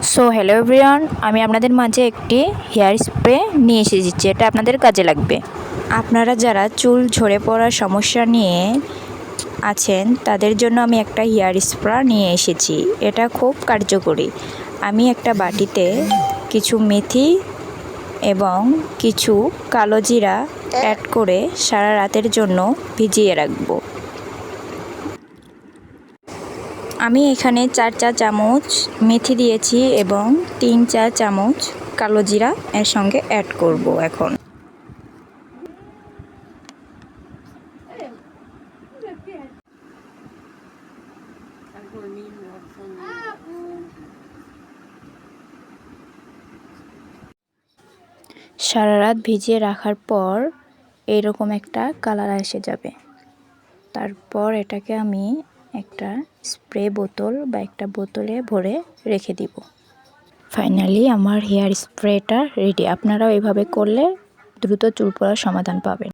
So hello everyone, আমি আপনাদের মাঝে একটি হেয়ার স্প্রে নিয়ে এসেছি, এটা আপনাদের কাজে লাগবে। আপনারা যারা চুল ঝরে পড়ার সমস্যা নিয়ে আছেন তাদের জন্য আমি একটা হেয়ার স্প্রে নিয়ে এসেছি। এটা খুব কার্যকরী। আমি একটা বাটিতে কিছু মেথি এবং কিছু কালো জিরা অ্যাড করে সারা রাতের জন্য ভিজিয়ে রাখবো। আমি এখানে 4 চা চামচ মেথি দিয়েছি এবং 3 চা চামচ কালো জিরা এর সঙ্গে অ্যাড করব এখন। সারা রাত ভিজিয়ে রাখার পর এইরকম একটা কালার এসে যাবে। তারপর এটাকে আমি একটা স্প্রে বোতল বা একটা বোতলে ভরে রেখে দিব। ফাইনালি আমার হেয়ার স্প্রেটা রেডি। আপনারাও এভাবে করলে দ্রুত চুল পড়ার সমাধান পাবেন।